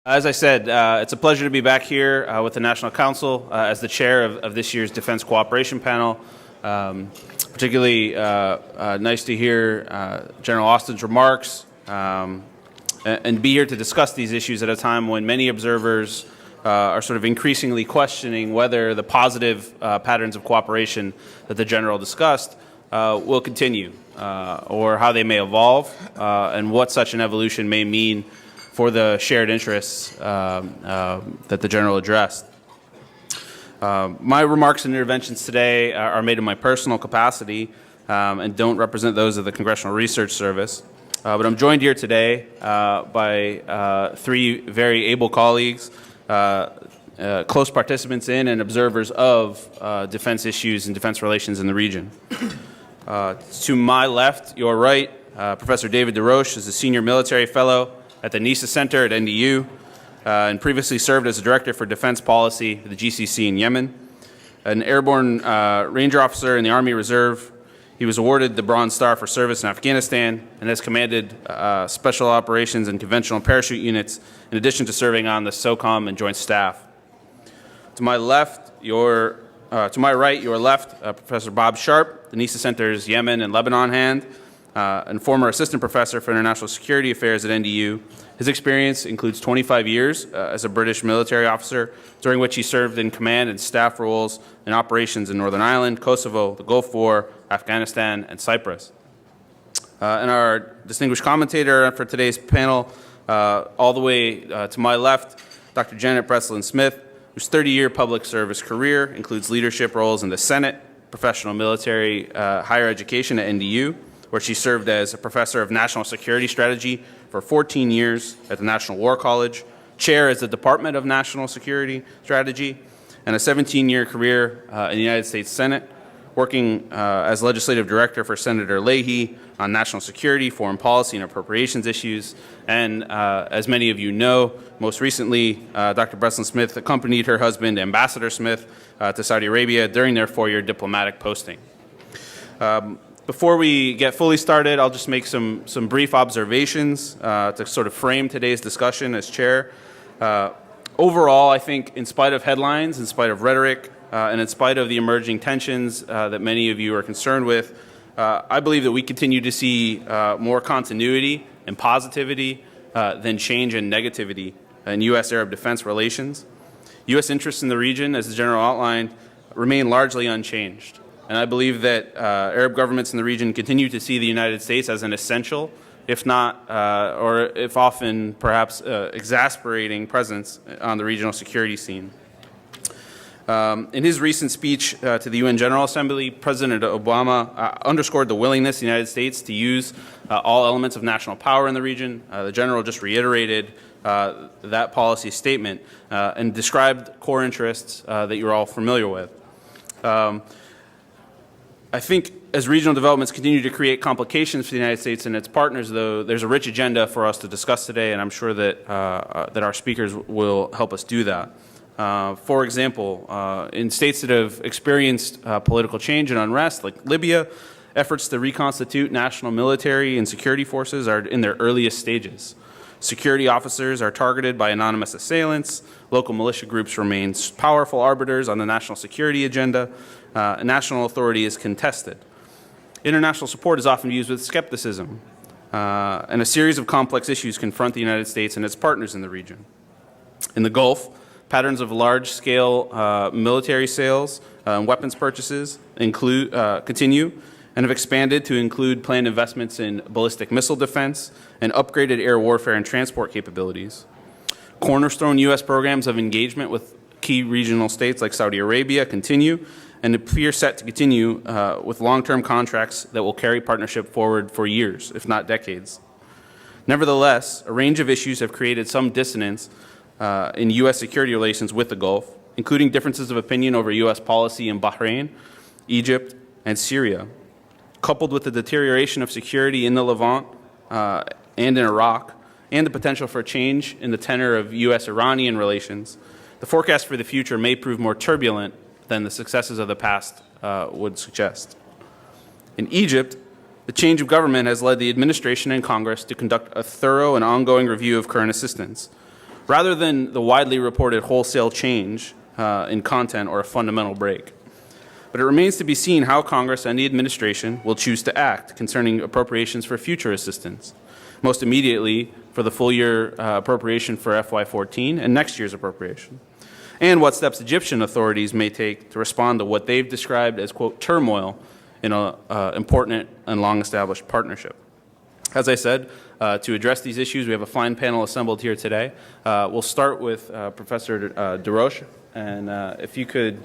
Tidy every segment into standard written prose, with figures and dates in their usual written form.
As I said, it's a pleasure to be back here with the National Council as the chair of this year's Defense Cooperation Panel. Particularly nice to hear General Austin's remarks and be here to discuss these issues at a time when many observers are sort of increasingly questioning whether the positive patterns of cooperation that the General discussed will continue or how they may evolve and what such an evolution may mean for the shared interests that the General addressed. My remarks and interventions today are made in my personal capacity and don't represent those of the Congressional Research Service. But I'm joined here today by three very able colleagues, close participants in and observers of defense issues and defense relations in the region. To my left, your right, Professor David DesRoches is a senior military fellow at the NISA Center at NDU and previously served as a director for defense policy at the GCC in Yemen. An airborne ranger officer in the Army Reserve, he was awarded the Bronze Star for service in Afghanistan and has commanded special operations and conventional parachute units in addition to serving on the SOCOM and Joint Staff. To my left, to my right, your left, Professor Bob Sharp, the NISA Center's Yemen and Lebanon hand, and former assistant professor for international security affairs at NDU. His experience includes 25 years as a British military officer, during which he served in command and staff roles in operations in Northern Ireland, Kosovo, the Gulf War, Afghanistan, and Cyprus. And our distinguished commentator for today's panel, all the way to my left, Dr. Janet Breslin-Smith, whose 30-year public service career includes leadership roles in the Senate, professional military higher education at NDU, where she served as a professor of national security strategy for 14 years at the National War College, chair as the Department of National Security Strategy, and a 17-year career in the United States Senate, working as legislative director for Senator Leahy on national security, foreign policy, and appropriations issues. And as many of you know, most recently, Dr. Breslin-Smith accompanied her husband, Ambassador Smith, to Saudi Arabia during their 4-year diplomatic posting. Before we get fully started, I'll just make some brief observations to sort of frame today's discussion as chair. Overall, I think in spite of headlines, in spite of rhetoric, and in spite of the emerging tensions that many of you are concerned with, I believe that we continue to see more continuity and positivity than change and negativity in U.S.-Arab defense relations. U.S. interests in the region, as the General outlined, remain largely unchanged. And I believe that Arab governments in the region continue to see the United States as an essential, if not, or if often perhaps exasperating presence on the regional security scene. In his recent speech to the UN General Assembly, President Obama underscored the willingness of the United States to use all elements of national power in the region. The General just reiterated that policy statement and described core interests that you're all familiar with. I think as regional developments continue to create complications for the United States and its partners, though, there's a rich agenda for us to discuss today, and I'm sure that, that our speakers will help us do that. For example, in states that have experienced political change and unrest, like Libya, efforts to reconstitute national military and security forces are in their earliest stages. Security officers are targeted by anonymous assailants. Local militia groups remain powerful arbiters on the national security agenda. National authority is contested. International support is often used with skepticism, and a series of complex issues confront the United States and its partners in the region. In the Gulf, patterns of large-scale military sales and weapons purchases continue and have expanded to include planned investments in ballistic missile defense and upgraded air warfare and transport capabilities. Cornerstone U.S. programs of engagement with key regional states like Saudi Arabia continue and appear set to continue with long-term contracts that will carry partnership forward for years, if not decades. Nevertheless, a range of issues have created some dissonance in U.S. security relations with the Gulf, including differences of opinion over U.S. policy in Bahrain, Egypt, and Syria. Coupled with the deterioration of security in the Levant and in Iraq, and the potential for change in the tenor of U.S.-Iranian relations, the forecast for the future may prove more turbulent than the successes of the past would suggest. In Egypt, the change of government has led the administration and Congress to conduct a thorough and ongoing review of current assistance. rather than the widely reported wholesale change in content or a fundamental break. But it remains to be seen how Congress and the administration will choose to act concerning appropriations for future assistance, most immediately for the full year appropriation for FY14 and next year's appropriation, and what steps Egyptian authorities may take to respond to what they've described as, quote, turmoil in an important and long-established partnership. As I said, to address these issues, we have a fine panel assembled here today. We'll start with Professor DesRoches, and if you could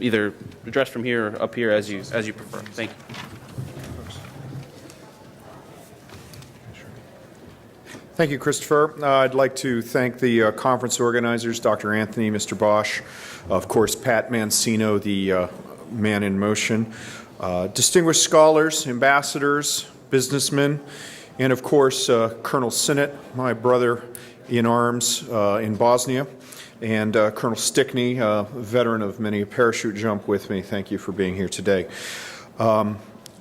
either address from here or up here as you prefer. Thank you. Thank you, Christopher. I'd like to thank the conference organizers, Dr. Anthony, Mr. Bosh, of course, Pat Mancino, the man in motion, distinguished scholars, ambassadors, businessmen, and of course, Colonel Sinnott, my brother in arms in Bosnia, and Colonel Stickney, a veteran of many parachute jump with me. Thank you for being here today.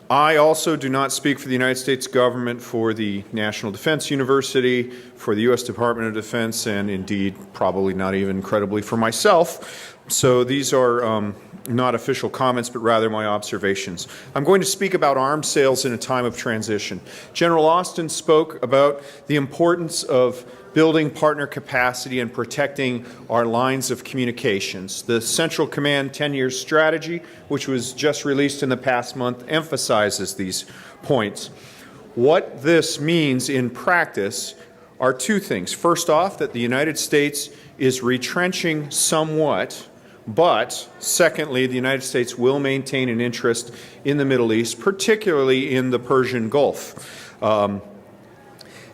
I also do not speak for the United States government, for the National Defense University, for the U.S. Department of Defense, and indeed probably not even credibly for myself. So these are not official comments, but rather my observations. I'm going to speak about arms sales in a time of transition. General Austin spoke about the importance of building partner capacity and protecting our lines of communications. The Central Command 10-year strategy, which was just released in the past month, emphasizes these points. What this means in practice are two things. First off, that the United States is retrenching somewhat, but secondly, the United States will maintain an interest in the Middle East, particularly in the Persian Gulf.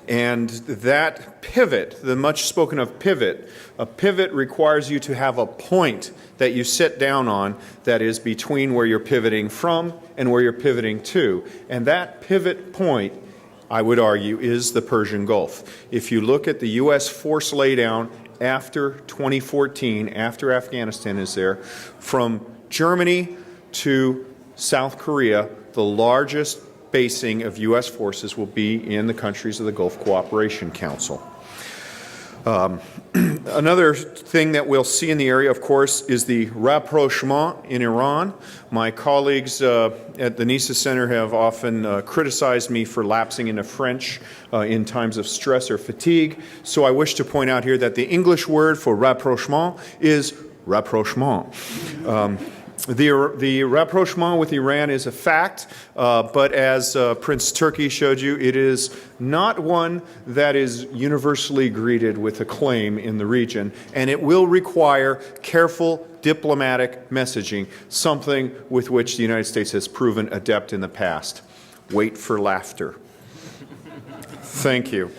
And that pivot, the much spoken of pivot, a pivot requires you to have a point that you sit down on that is between where you're pivoting from and where you're pivoting to. And that pivot point, I would argue, is the Persian Gulf. If you look at the U.S. force laydown after 2014, after Afghanistan is there, from Germany to South Korea, the largest basing of U.S. forces will be in the countries of the Gulf Cooperation Council. Another thing that we'll see in the area, of course, is the rapprochement in Iran. My colleagues at the NISA Center have often criticized me for lapsing into French in times of stress or fatigue. So I wish to point out here that the English word for rapprochement is rapprochement. The rapprochement with Iran is a fact, but as Prince Turki showed you, it is not one that is universally greeted with acclaim in the region, and it will require careful diplomatic messaging, something with which the United States has proven adept in the past. Wait for laughter. Thank you.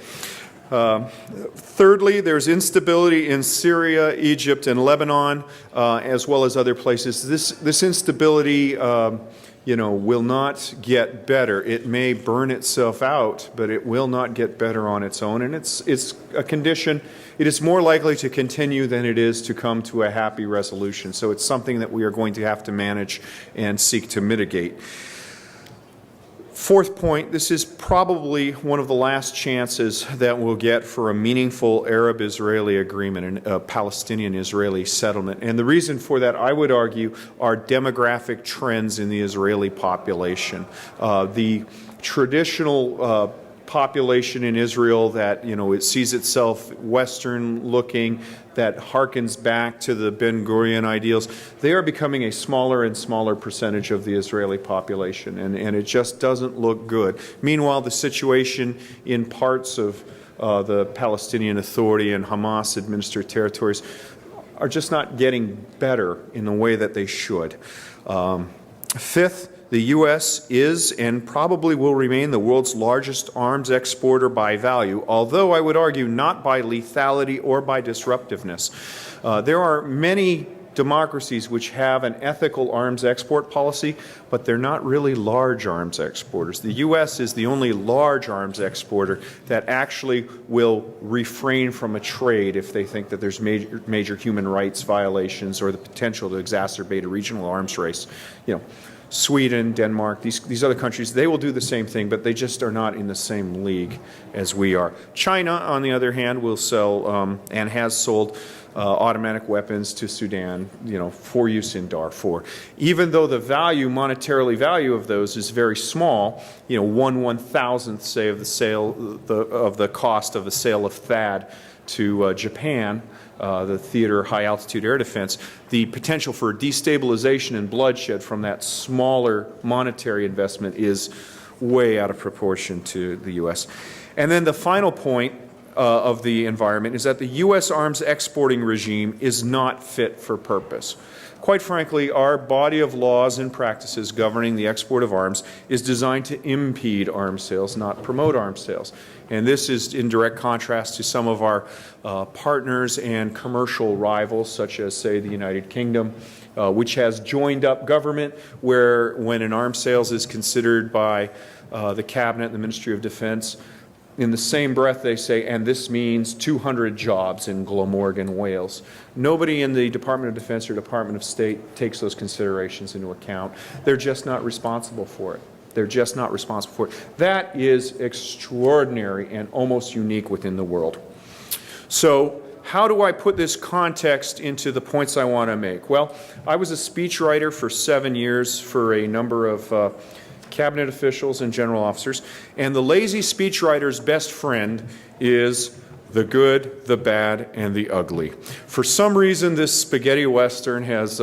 Thirdly, there's instability in Syria, Egypt, and Lebanon, as well as other places. This instability, will not get better. It may burn itself out, but it will not get better on its own. And it's a condition. It is more likely to continue than it is to come to a happy resolution. So it's something that we are going to have to manage and seek to mitigate. Fourth point, this is probably one of the last chances that we'll get for a meaningful Arab-Israeli agreement and a Palestinian-Israeli settlement. And the reason for that, I would argue, are demographic trends in the Israeli population. The traditional population in Israel that, it sees itself Western-looking, that harkens back to the Ben-Gurion ideals, they are becoming a smaller and smaller percentage of the Israeli population, and it just doesn't look good. Meanwhile, the situation in parts of the Palestinian Authority and Hamas-administered territories are just not getting better in the way that they should. Fifth, the U.S. is and probably will remain the world's largest arms exporter by value, although I would argue not by lethality or by disruptiveness. There are many democracies which have an ethical arms export policy, but they're not really large arms exporters. The U.S. is the only large arms exporter that actually will refrain from a trade if they think that there's major human rights violations or the potential to exacerbate a regional arms race. Sweden, Denmark, these other countries, they will do the same thing, but they just are not in the same league as we are. China, on the other hand, will sell and has sold automatic weapons to Sudan, for use in Darfur. Even though the monetarily value of those is very small, 1/1000th, say, of the sale of the cost of the sale of THAAD to Japan, the Theater High Altitude Air Defense, the potential for destabilization and bloodshed from that smaller monetary investment is way out of proportion to the U.S. And then the final point of the environment is that the U.S. arms exporting regime is not fit for purpose. Quite frankly, our body of laws and practices governing the export of arms is designed to impede arms sales, not promote arms sales. And this is in direct contrast to some of our partners and commercial rivals, such as, say, the United Kingdom, which has joined up government, where when an arms sales is considered by the Cabinet, the Ministry of Defense, in the same breath they say, and this means 200 jobs in Glamorgan, Wales. Nobody in the Department of Defense or Department of State takes those considerations into account. They're just not responsible for it. They're just not responsible for it. That is extraordinary and almost unique within the world. So how do I put this context into the points I want to make? Well, I was a speechwriter for 7 years for a number of cabinet officials and general officers, and the lazy speechwriter's best friend is the good, the bad, and the ugly. For some reason, this spaghetti western has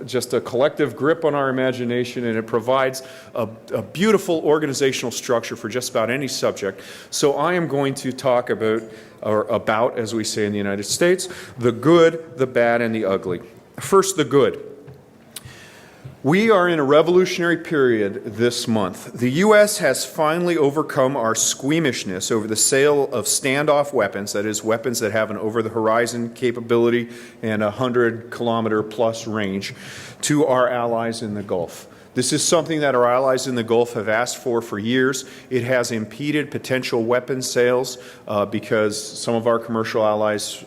just a collective grip on our imagination, and it provides a beautiful organizational structure for just about any subject. So I am going to talk about, as we say in the United States, the good, the bad, and the ugly. First, the good. We are in a revolutionary period this month. The U.S. has finally overcome our squeamishness over the sale of standoff weapons, that is, weapons that have an over-the-horizon capability and 100-kilometer-plus range, to our allies in the Gulf. This is something that our allies in the Gulf have asked for years. It has impeded potential weapons sales because some of our commercial allies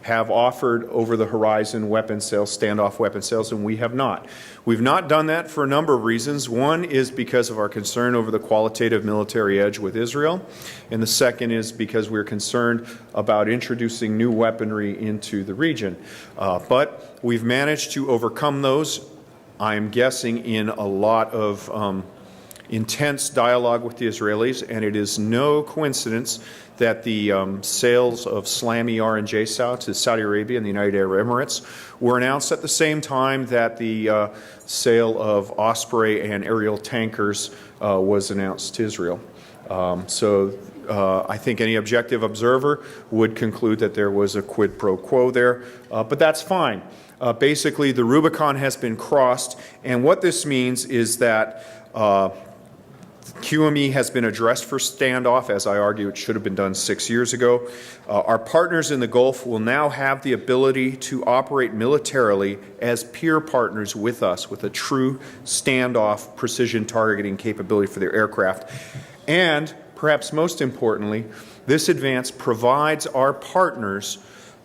have offered over-the-horizon weapon sales, standoff weapon sales, and we have not. We've not done that for a number of reasons. One is because of our concern over the qualitative military edge with Israel, and the second is because we're concerned about introducing new weaponry into the region. But we've managed to overcome those, I'm guessing, in a lot of intense dialogue with the Israelis, and it is no coincidence that the sales of SLAM ER and JSOW to Saudi Arabia and the United Arab Emirates were announced at the same time that the sale of Osprey and aerial tankers was announced to Israel. So I think any objective observer would conclude that there was a quid pro quo there, but that's fine. Basically, the Rubicon has been crossed, and what this means is that QME has been addressed for standoff. As I argue, it should have been done 6 years ago. Our partners in the Gulf will now have the ability to operate militarily as peer partners with us, with a true standoff precision targeting capability for their aircraft. And perhaps most importantly, this advance provides our partners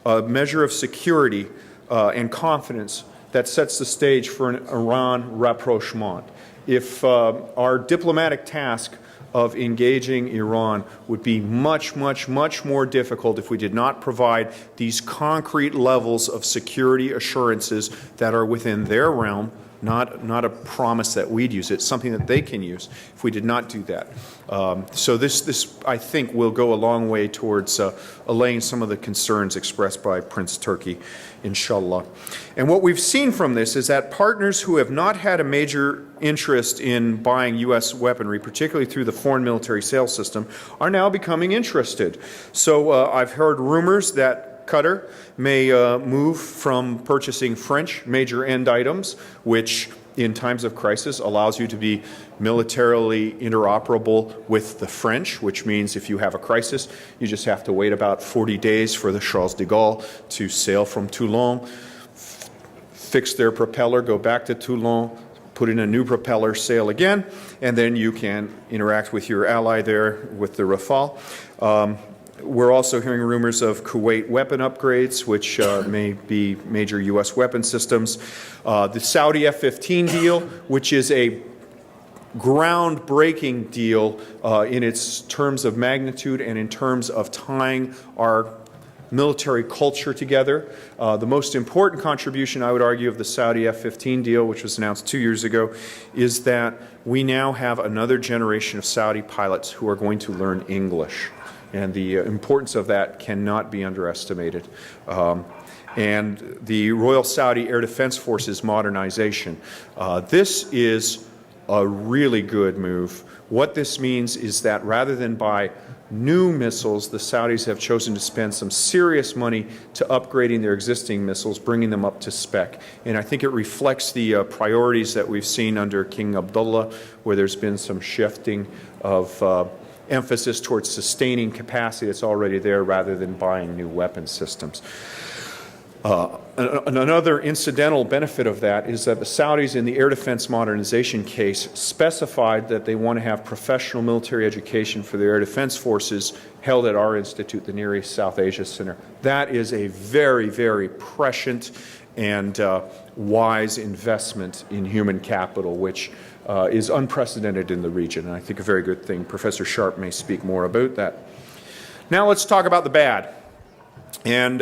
a measure of security and confidence that sets the stage for an Iran rapprochement. If our diplomatic task of engaging Iran would be much, much, much more difficult if we did not provide these concrete levels of security assurances that are within their realm, not a promise that we'd use. It's something that they can use if we did not do that. So this, I think, will go a long way towards allaying some of the concerns expressed by Prince Turki, inshallah. And what we've seen from this is that partners who have not had a major interest in buying U.S. weaponry, particularly through the foreign military sales system, are now becoming interested. So I've heard rumors that Qatar may move from purchasing French major end items, which in times of crisis allows you to be militarily interoperable with the French, which means if you have a crisis, you just have to wait about 40 days for the Charles de Gaulle to sail from Toulon, fix their propeller, go back to Toulon, put in a new propeller, sail again, and then you can interact with your ally there with the Rafale. We're also hearing rumors of Kuwait weapon upgrades, which may be major U.S. weapon systems. The Saudi F-15 deal, which is a groundbreaking deal in its terms of magnitude and in terms of tying our military culture together. The most important contribution, I would argue, of the Saudi F-15 deal, which was announced 2 years ago, is that we now have another generation of Saudi pilots who are going to learn English. And the importance of that cannot be underestimated. And the Royal Saudi Air Defense Forces modernization. This is a really good move. What this means is that rather than buy new missiles, the Saudis have chosen to spend some serious money to upgrading their existing missiles, bringing them up to spec. And I think it reflects the priorities that we've seen under King Abdullah, where there's been some shifting of emphasis towards sustaining capacity that's already there rather than buying new weapon systems. Another incidental benefit of that is that the Saudis in the air defense modernization case specified that they want to have professional military education for their air defense forces held at our institute, the Near East South Asia Center. That is a very, very prescient and wise investment in human capital, which is unprecedented in the region, and I think a very good thing. Professor Sharp may speak more about that. Now let's talk about the bad. And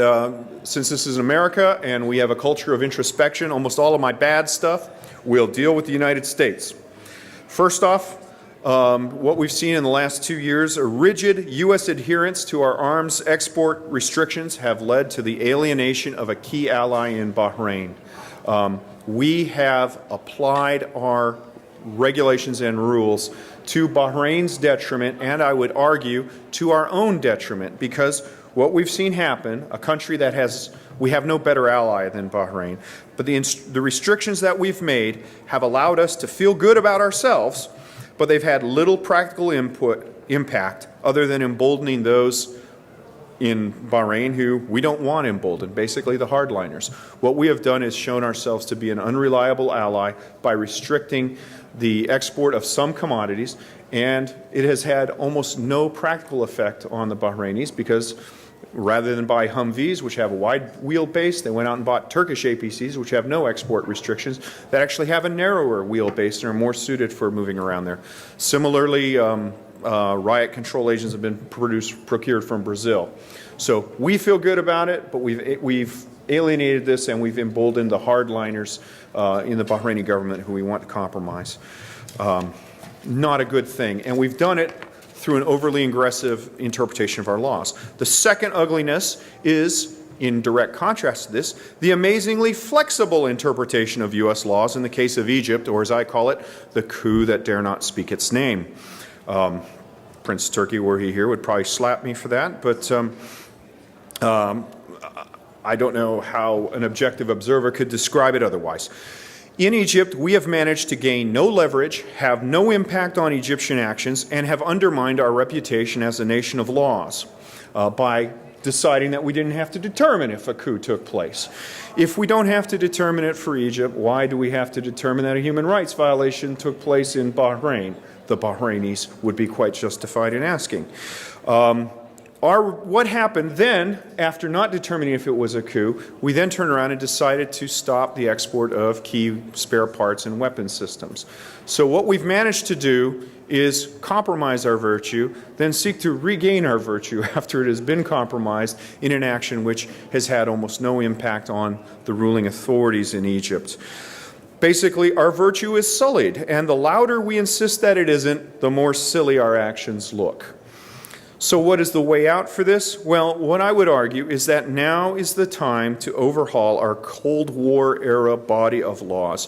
since this is America and we have a culture of introspection, almost all of my bad stuff will deal with the United States. First off, what we've seen in the last 2 years, a rigid U.S. adherence to our arms export restrictions have led to the alienation of a key ally in Bahrain. We have applied our regulations and rules to Bahrain's detriment, and I would argue to our own detriment, because what we've seen happen, a country that we have no better ally than Bahrain, but the restrictions that we've made have allowed us to feel good about ourselves, but they've had little practical impact other than emboldening those in Bahrain who we don't want emboldened, basically the hardliners. What we have done is shown ourselves to be an unreliable ally by restricting the export of some commodities, and it has had almost no practical effect on the Bahrainis because rather than buy Humvees, which have a wide wheelbase, they went out and bought Turkish APCs, which have no export restrictions, that actually have a narrower wheelbase and are more suited for moving around there. Similarly, riot control agents have been procured from Brazil. So we feel good about it, but we've alienated this and we've emboldened the hardliners in the Bahraini government who we want to compromise. Not a good thing. And we've done it through an overly aggressive interpretation of our laws. The second ugliness is, in direct contrast to this, the amazingly flexible interpretation of U.S. laws in the case of Egypt, or as I call it, the coup that dare not speak its name. Prince Turkey, were he here, would probably slap me for that, but I don't know how an objective observer could describe it otherwise. In Egypt, we have managed to gain no leverage, have no impact on Egyptian actions, and have undermined our reputation as a nation of laws by deciding that we didn't have to determine if a coup took place. If we don't have to determine it for Egypt, why do we have to determine that a human rights violation took place in Bahrain? The Bahrainis would be quite justified in asking. What happened then, after not determining if it was a coup, we then turned around and decided to stop the export of key spare parts and weapon systems. So what we've managed to do is compromise our virtue, then seek to regain our virtue after it has been compromised in an action which has had almost no impact on the ruling authorities in Egypt. Basically, our virtue is sullied, and the louder we insist that it isn't, the more silly our actions look. So what is the way out for this? Well, what I would argue is that now is the time to overhaul our Cold War era body of laws.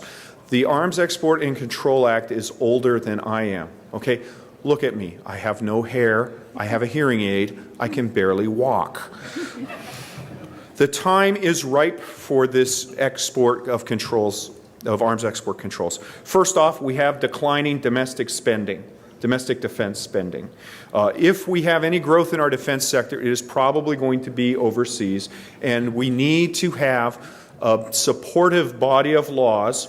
The Arms Export and Control Act is older than I am. Okay, look at me. I have no hair. I have a hearing aid. I can barely walk. The time is ripe for this export of controls, of arms export controls. First off, we have declining domestic spending. Domestic defense spending. If we have any growth in our defense sector, it is probably going to be overseas, and we need to have a supportive body of laws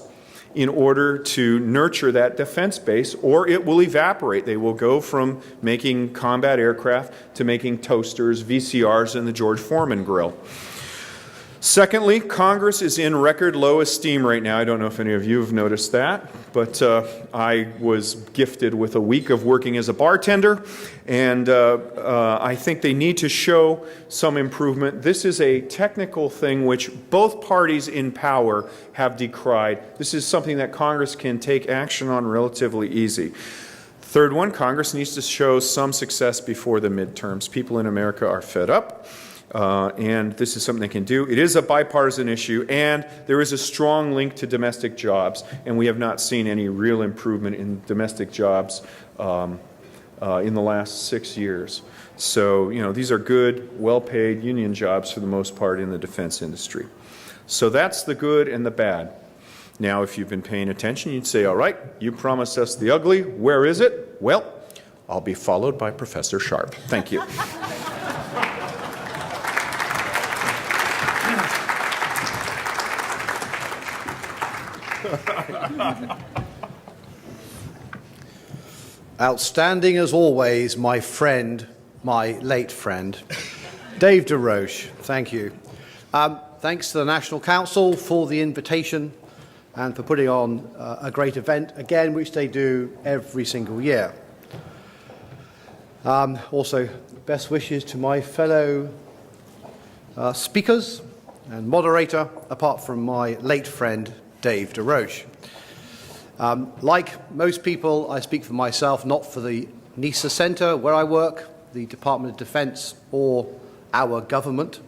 in order to nurture that defense base, or it will evaporate. They will go from making combat aircraft to making toasters, VCRs, and the George Foreman grill. Secondly, Congress is in record low esteem right now. I don't know if any of you have noticed that, but I was gifted with a week of working as a bartender, and I think they need to show some improvement. This is a technical thing which both parties in power have decried. This is something that Congress can take action on relatively easy. Third one, Congress needs to show some success before the midterms. People in America are fed up. And this is something they can do. It is a bipartisan issue, and there is a strong link to domestic jobs, and we have not seen any real improvement in domestic jobs in the last 6 years. So, these are good, well-paid union jobs for the most part in the defense industry. So that's the good and the bad. Now, if you've been paying attention, you'd say, all right, you promised us the ugly. Where is it? Well, I'll be followed by Professor Sharp. Thank you. Outstanding as always, my friend, my late friend, Dave DesRoches. Thank you. Thanks to the National Council for the invitation and for putting on a great event, again, which they do every single year. Also, best wishes to my fellow speakers and moderator, apart from my late friend, Dave DesRoches. Like most people, I speak for myself, not for the NISA Center where I work, the Department of Defense, or our government.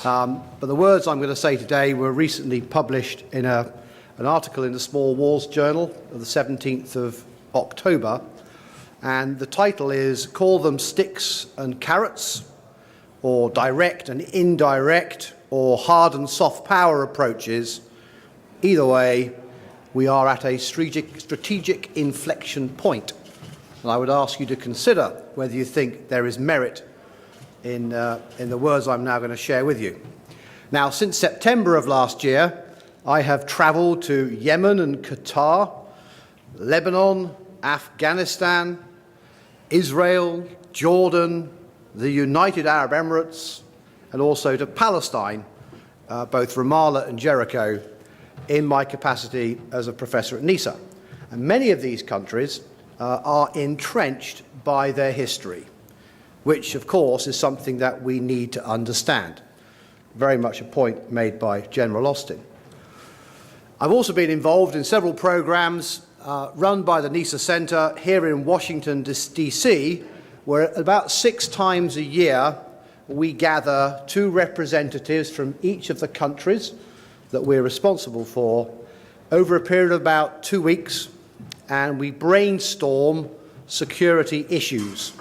But the words I'm going to say today were recently published in an article in the Small Wars Journal of the 17th of October. And the title is, Call Them Sticks and Carrots, or Direct and Indirect, or Hard and Soft Power Approaches. Either way, we are at a strategic inflection point. And I would ask you to consider whether you think there is merit in the words I'm now going to share with you. Now, since September of last year, I have traveled to Yemen and Qatar, Lebanon, Afghanistan, Israel, Jordan, the United Arab Emirates, and also to Palestine, both Ramallah and Jericho, in my capacity as a professor at NISA. And many of these countries are entrenched by their history, which, of course, is something that we need to understand. Very much a point made by General Austin. I've also been involved in several programs run by the NISA Center here in Washington, D.C., where about 6 times a year we gather 2 representatives from each of the countries that we're responsible for over a period of about 2 weeks, and we brainstorm security issues.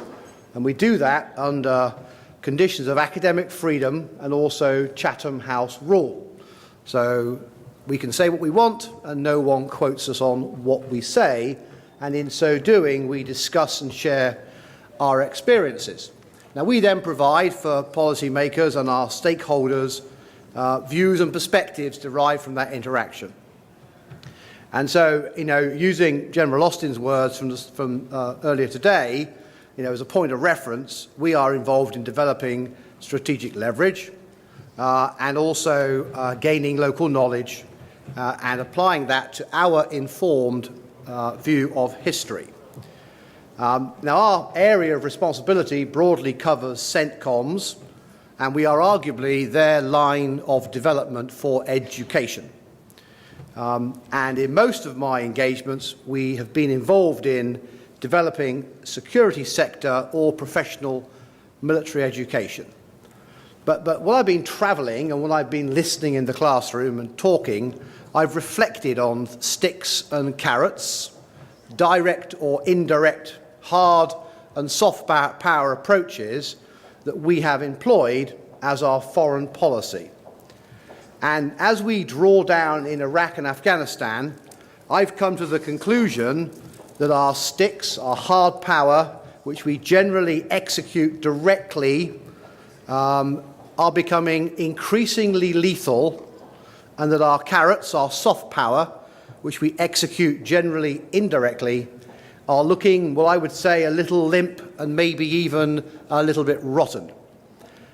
And we do that under conditions of academic freedom and also Chatham House rule. So we can say what we want and no one quotes us on what we say, and in so doing we discuss and share our experiences. Now we then provide for policymakers and our stakeholders views and perspectives derived from that interaction. And so, using General Austin's words from earlier today, as a point of reference, we are involved in developing strategic leverage and also gaining local knowledge and applying that to our informed view of history. Now, our area of responsibility broadly covers CENTCOMs, and we are arguably their line of development for education. And in most of my engagements, we have been involved in developing security sector or professional military education. But while I've been traveling and when I've been listening in the classroom and talking, I've reflected on sticks and carrots, direct or indirect, hard and soft power approaches that we have employed as our foreign policy. And as we draw down in Iraq and Afghanistan, I've come to the conclusion that our sticks, our hard power, which we generally execute directly, are becoming increasingly lethal, and that our carrots, our soft power, which we execute generally indirectly, are looking, well, I would say, a little limp and maybe even a little bit rotten.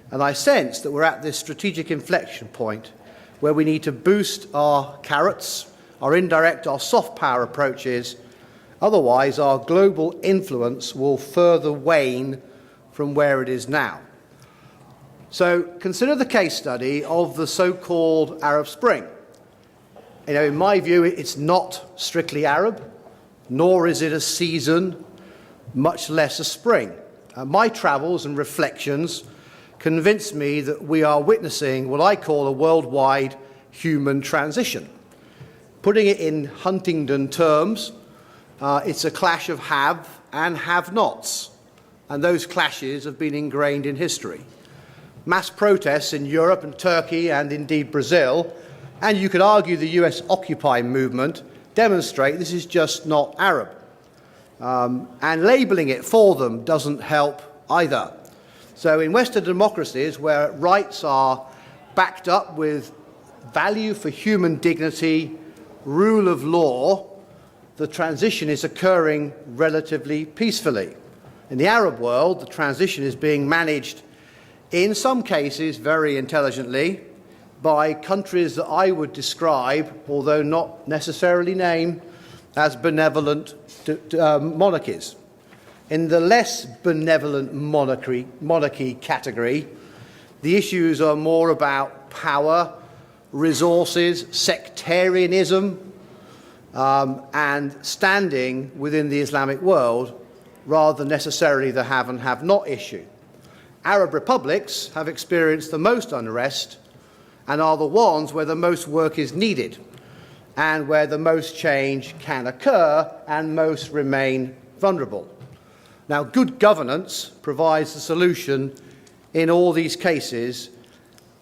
And I sense that we're at this strategic inflection point where we need to boost our carrots, our indirect, our soft power approaches. Otherwise, our global influence will further wane from where it is now. So consider the case study of the so-called Arab Spring. In my view, it's not strictly Arab, nor is it a season, much less a spring. My travels and reflections convince me that we are witnessing what I call a worldwide human transition. Putting it in Huntington terms, it's a clash of have and have-nots, and those clashes have been ingrained in history. Mass protests in Europe and Turkey and indeed Brazil, and you could argue the US Occupy movement, demonstrate this is just not Arab. And labelling it for them doesn't help either. So in Western democracies, where rights are backed up with value for human dignity, rule of law, the transition is occurring relatively peacefully. In the Arab world, the transition is being managed, in some cases very intelligently, by countries that I would describe, although not necessarily name, as benevolent monarchies. In the less benevolent monarchy category, the issues are more about power, resources, sectarianism, and standing within the Islamic world, rather than necessarily the have and have not issue. Arab republics have experienced the most unrest and are the ones where the most work is needed and where the most change can occur and most remain vulnerable. Now, good governance provides the solution in all these cases,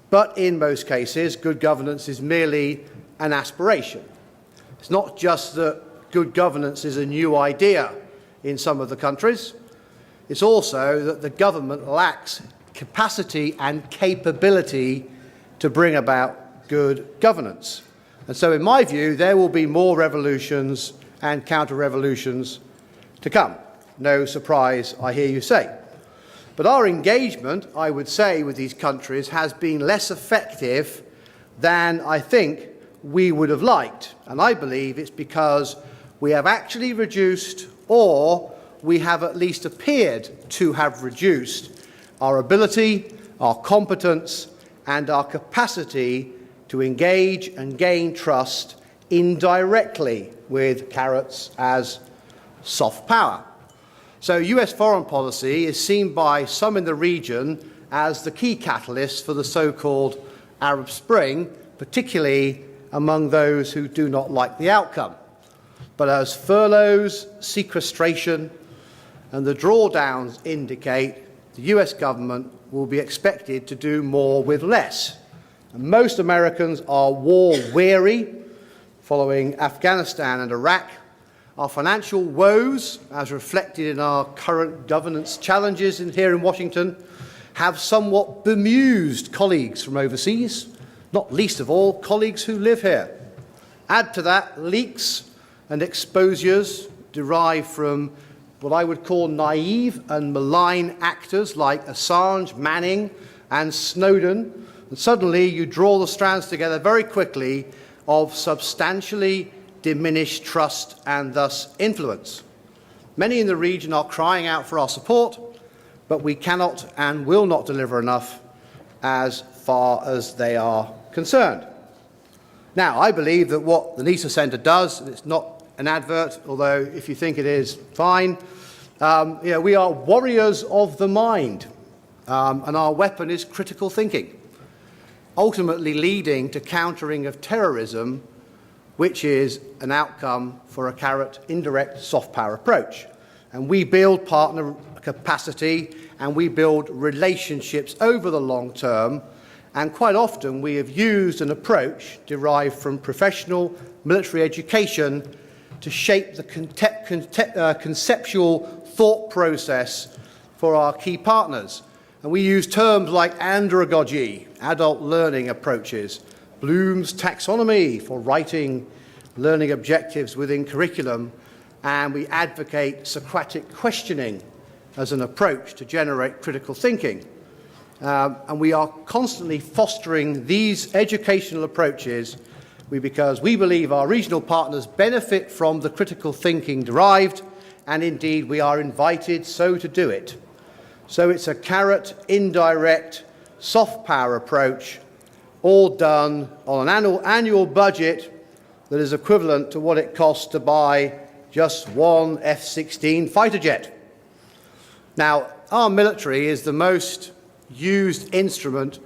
but in most cases, good governance is merely an aspiration. It's not just that good governance is a new idea in some of the countries. It's also that the government lacks capacity and capability to bring about good governance. And so, in my view, there will be more revolutions and counter-revolutions to come. No surprise, I hear you say. But our engagement, I would say, with these countries has been less effective than I think we would have liked. And I believe it's because we have actually reduced, or we have at least appeared to have reduced, our ability, our competence, and our capacity to engage and gain trust indirectly with carrots as soft power. So US foreign policy is seen by some in the region as the key catalyst for the so-called Arab Spring, particularly among those who do not like the outcome. But as furloughs, sequestration, and the drawdowns indicate, the US government will be expected to do more with less. And most Americans are war-weary following Afghanistan and Iraq. Our financial woes, as reflected in our current governance challenges here in Washington, have somewhat bemused colleagues from overseas, not least of all colleagues who live here. Add to that leaks and exposures derived from what I would call naive and malign actors like Assange, Manning, and Snowden, and suddenly you draw the strands together very quickly of substantially diminished trust and thus influence. Many in the region are crying out for our support, but we cannot and will not deliver enough as far as they are concerned. Now, I believe that what the NISA Centre does, and it's not an advert, although if you think it is, fine, we are warriors of the mind, and our weapon is critical thinking, ultimately leading to countering of terrorism, which is an outcome for a carrot, indirect, soft power approach. And we build partner capacity and we build relationships over the long term. And quite often we have used an approach derived from professional military education to shape the conceptual thought process for our key partners. And we use terms like andragogy, adult learning approaches, Bloom's taxonomy for writing learning objectives within curriculum, and we advocate Socratic questioning as an approach to generate critical thinking. And we are constantly fostering these educational approaches because we believe our regional partners benefit from the critical thinking derived, and indeed we are invited so to do it. So it's a carrot, indirect, soft power approach, all done on an annual budget that is equivalent to what it costs to buy just one F-16 fighter jet. Now, our military is the most used instrument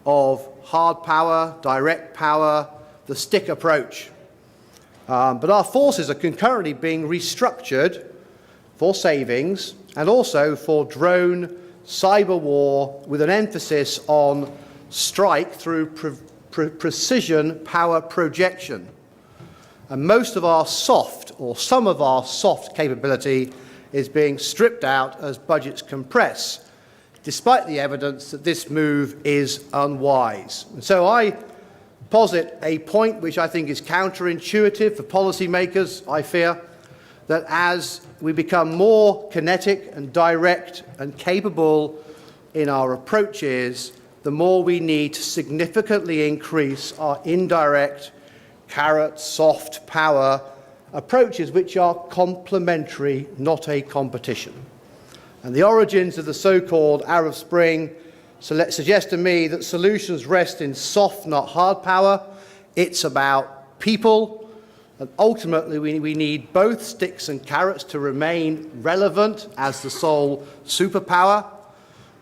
of hard power, direct power, the stick approach. But our forces are concurrently being restructured for savings and also for drone cyber war with an emphasis on strike through precision power projection. And most of our soft, or some of our soft capability is being stripped out as budgets compress, despite the evidence that this move is unwise. And so I posit a point which I think is counterintuitive for policymakers, I fear, that as we become more kinetic and direct and capable in our approaches, the more we need to significantly increase our indirect, carrot, soft power approaches which are complementary, not a competition. And the origins of the so-called Arab Spring suggest to me that solutions rest in soft, not hard power. It's about people, and ultimately we need both sticks and carrots to remain relevant as the sole superpower,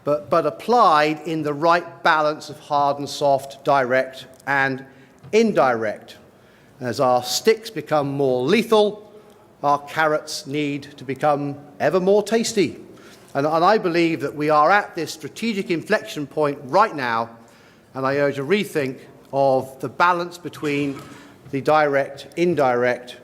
but applied in the right balance of hard and soft, direct and indirect. As our sticks become more lethal, our carrots need to become ever more tasty. And I believe that we are at this strategic inflection point right now, and I urge a rethink of the balance between the direct, indirect,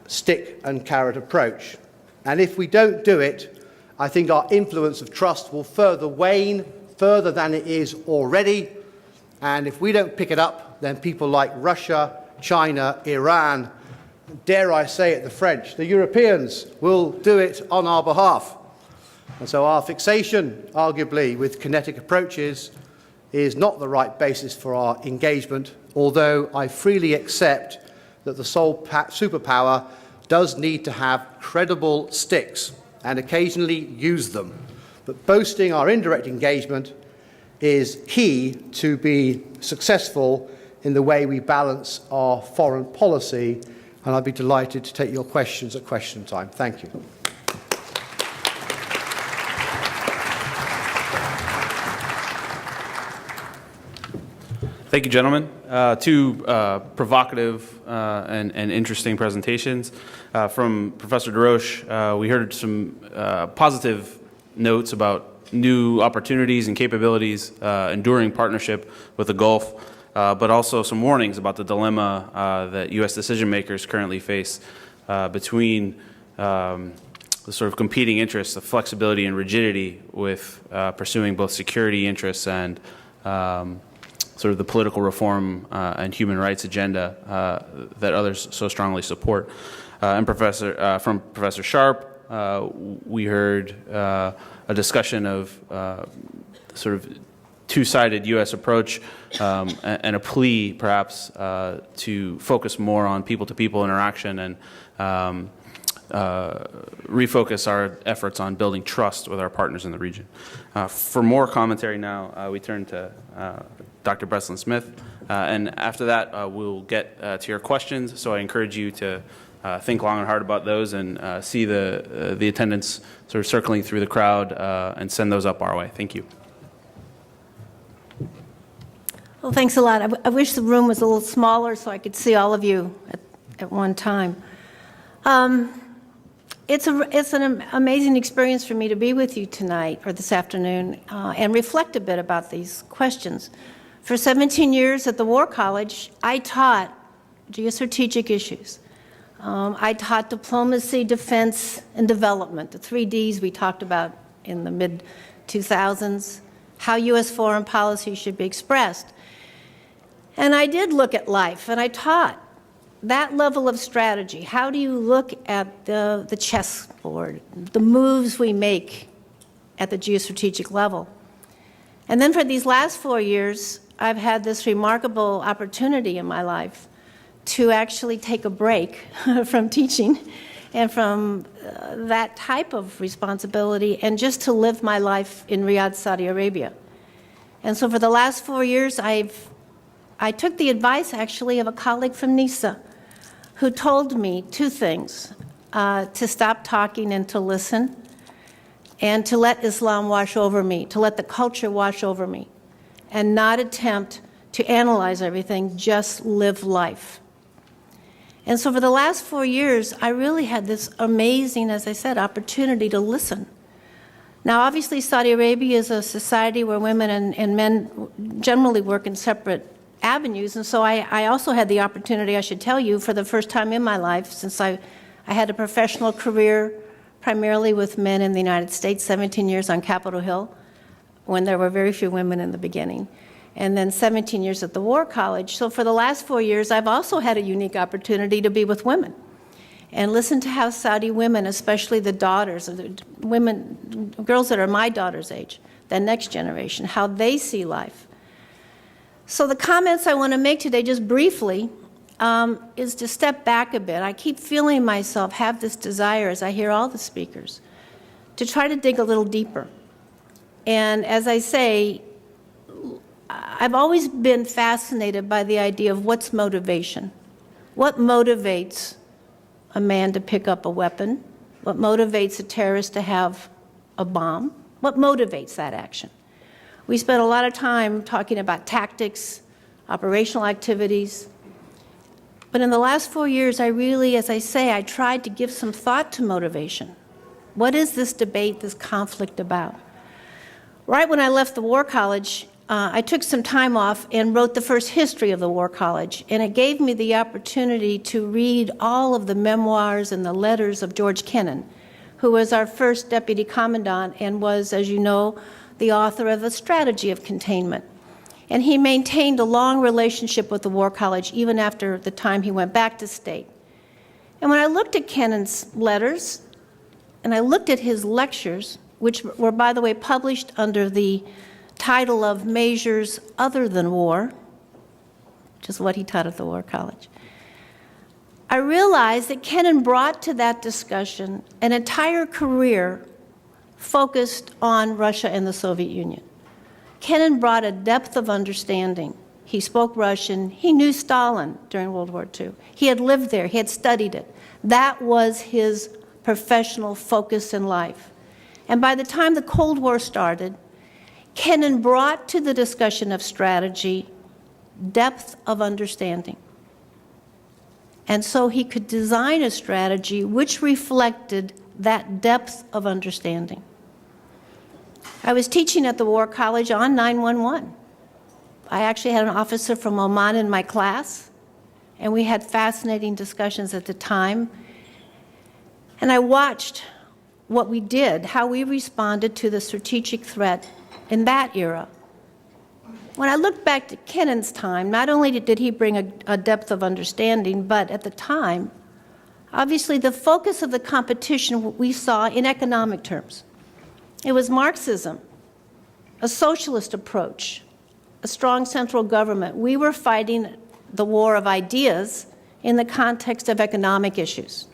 stick and carrot approach. And if we don't do it, I think our influence of trust will further wane, further than it is already. And if we don't pick it up, then people like Russia, China, Iran, dare I say it, the French, the Europeans will do it on our behalf. And so our fixation, arguably, with kinetic approaches is not the right basis for our engagement, although I freely accept that the sole superpower does need to have credible sticks and occasionally use them. But boasting our indirect engagement is key to be successful in the way we balance our foreign policy, and I'd be delighted to take your questions at question time. Thank you. Thank you, gentlemen. Two provocative and interesting presentations. From Professor DesRoches, we heard some positive notes about new opportunities and capabilities, enduring partnership with the Gulf, but also some warnings about the dilemma that U.S. decision makers currently face between the sort of competing interests of flexibility and rigidity with pursuing both security interests and sort of the political reform and human rights agenda that others so strongly support. And from Professor Sharp, we heard a discussion of sort of two-sided U.S. approach and a plea, perhaps, to focus more on people-to-people interaction and refocus our efforts on building trust with our partners in the region. For more commentary now, we turn to Dr. Breslin-Smith, and after that, we'll get to your questions. So I encourage you to think long and hard about those and see the attendants sort of circling through the crowd and send those up our way. Thank you. Well, thanks a lot. I wish the room was a little smaller so I could see all of you at one time. It's an amazing experience for me to be with you tonight or this afternoon and reflect a bit about these questions. For 17 years at the War College, I taught geostrategic issues. I taught diplomacy, defense, and development, the 3 Ds we talked about in the mid-2000s, how U.S. foreign policy should be expressed. And I did look at life, and I taught that level of strategy, how do you look at the chessboard, the moves we make at the geostrategic level? And then for these last 4 years, I've had this remarkable opportunity in my life to actually take a break from teaching and from that type of responsibility and just to live my life in Riyadh, Saudi Arabia. And so for the last 4 years, I took the advice actually of a colleague from NISA who told me two things, to stop talking and to listen, and to let Islam wash over me, to let the culture wash over me, and not attempt to analyze everything, just live life. And so for the last 4 years, I really had this amazing, as I said, opportunity to listen. Now, obviously, Saudi Arabia is a society where women and men generally work in separate avenues, and so I also had the opportunity, I should tell you, for the first time in my life, since I had a professional career primarily with men in the United States, 17 years on Capitol Hill, when there were very few women in the beginning, and then 17 years at the War College. So for the last 4 years, I've also had a unique opportunity to be with women and listen to how Saudi women, especially the daughters of the women, girls that are my daughter's age, the next generation, how they see life. So the comments I want to make today, just briefly, is to step back a bit. I keep feeling myself have this desire, as I hear all the speakers, to try to dig a little deeper. And as I say, I've always been fascinated by the idea of what's motivation. What motivates a man to pick up a weapon? What motivates a terrorist to have a bomb? What motivates that action? We spent a lot of time talking about tactics, operational activities. But in the last 4 years, I really, as I say, I tried to give some thought to motivation. What is this debate, this conflict about? Right when I left the War College, I took some time off and wrote the first history of the War College, and it gave me the opportunity to read all of the memoirs and the letters of George Kennan, who was our first deputy commandant and was, as you know, the author of The Strategy of Containment. And he maintained a long relationship with the War College even after the time he went back to state. And when I looked at Kennan's letters, and I looked at his lectures, which were, by the way, published under the title of Measures Other Than War, which is what he taught at the War College, I realized that Kennan brought to that discussion an entire career focused on Russia and the Soviet Union. Kennan brought a depth of understanding. He spoke Russian. He knew Stalin during World War II. He had lived there. He had studied it. That was his professional focus in life. And by the time the Cold War started, Kennan brought to the discussion of strategy depth of understanding. And so he could design a strategy which reflected that depth of understanding. I was teaching at the War College on 9/11. I actually had an officer from Oman in my class, and we had fascinating discussions at the time. And I watched what we did, how we responded to the strategic threat in that era. When I look back to Kennan's time, not only did he bring a depth of understanding, but at the time, obviously the focus of the competition we saw in economic terms. It was Marxism, a socialist approach, a strong central government. We were fighting the war of ideas in the context of economic issues.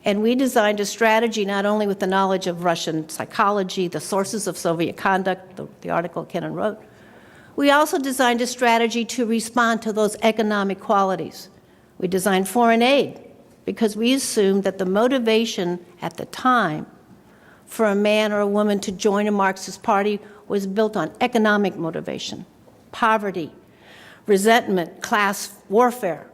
And we designed a strategy not only with the knowledge of Russian psychology, the sources of Soviet conduct, the article Kennan wrote, we also designed a strategy to respond to those economic qualities. We designed foreign aid because we assumed that the motivation at the time for a man or a woman to join a Marxist party was built on economic motivation, poverty, resentment, class warfare.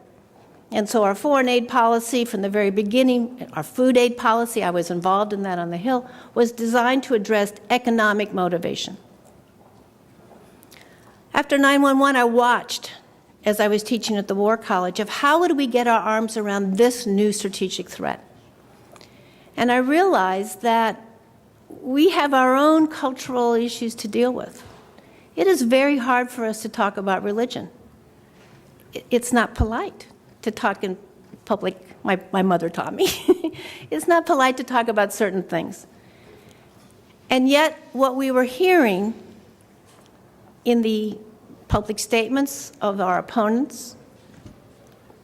And so our foreign aid policy from the very beginning, our food aid policy, I was involved in that on the Hill, was designed to address economic motivation. After 9/11, I watched, as I was teaching at the War College, of how would we get our arms around this new strategic threat. And I realized that we have our own cultural issues to deal with. It is very hard for us to talk about religion. It's not polite to talk in my mother taught me. It's not polite to talk about certain things. And yet, what we were hearing in the public statements of our opponents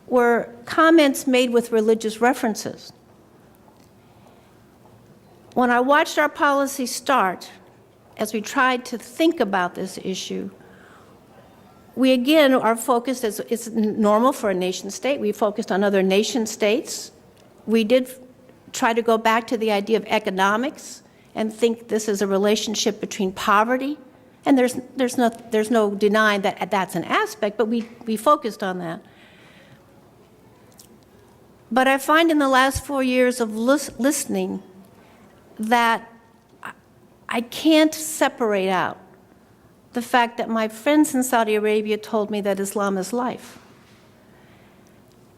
were comments made with religious references. When I watched our policy start, as we tried to think about this issue, we again are focused, as it's normal for a nation state, we focused on other nation states. We did try to go back to the idea of economics and think this is a relationship between poverty, and there's no denying that that's an aspect, but we focused on that. But I find in the last 4 years of listening that I can't separate out the fact that my friends in Saudi Arabia told me that Islam is life,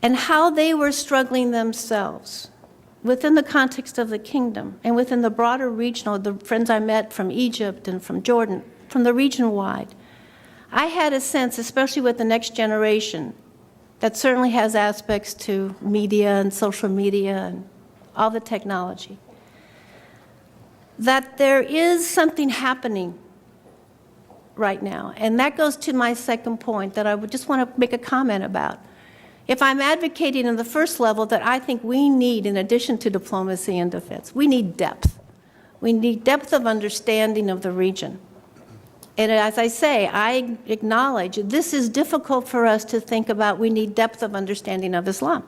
and how they were struggling themselves within the context of the kingdom and within the broader regional, the friends I met from Egypt and from Jordan, from the region wide. I had a sense, especially with the next generation, that certainly has aspects to media and social media and all the technology, that there is something happening right now. And that goes to my second point that I would just want to make a comment about. If I'm advocating in the first level that I think we need, in addition to diplomacy and defense, we need depth. We need depth of understanding of the region. And as I say, I acknowledge this is difficult for us to think about. We need depth of understanding of Islam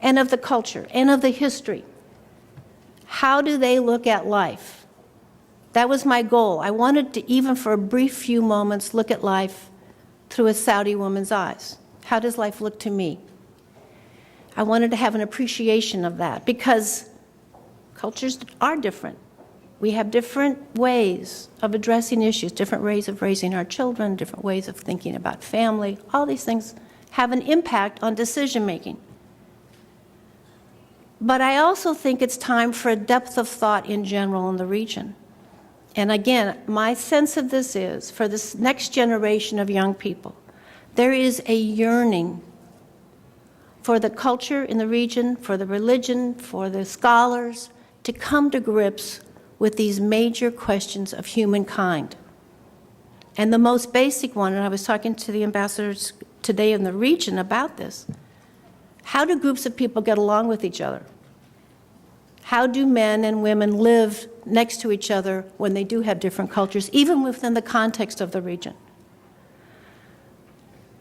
and of the culture and of the history. How do they look at life? That was my goal. I wanted to, even for a brief few moments, look at life through a Saudi woman's eyes. How does life look to me? I wanted to have an appreciation of that because cultures are different. We have different ways of addressing issues, different ways of raising our children, different ways of thinking about family. All these things have an impact on decision making. But I also think it's time for a depth of thought in general in the region. And again, my sense of this is, for this next generation of young people, there is a yearning for the culture in the region, for the religion, for the scholars, to come to grips with these major questions of humankind. And the most basic one, and I was talking to the ambassadors today in the region about this, how do groups of people get along with each other? How do men and women live next to each other when they do have different cultures, even within the context of the region?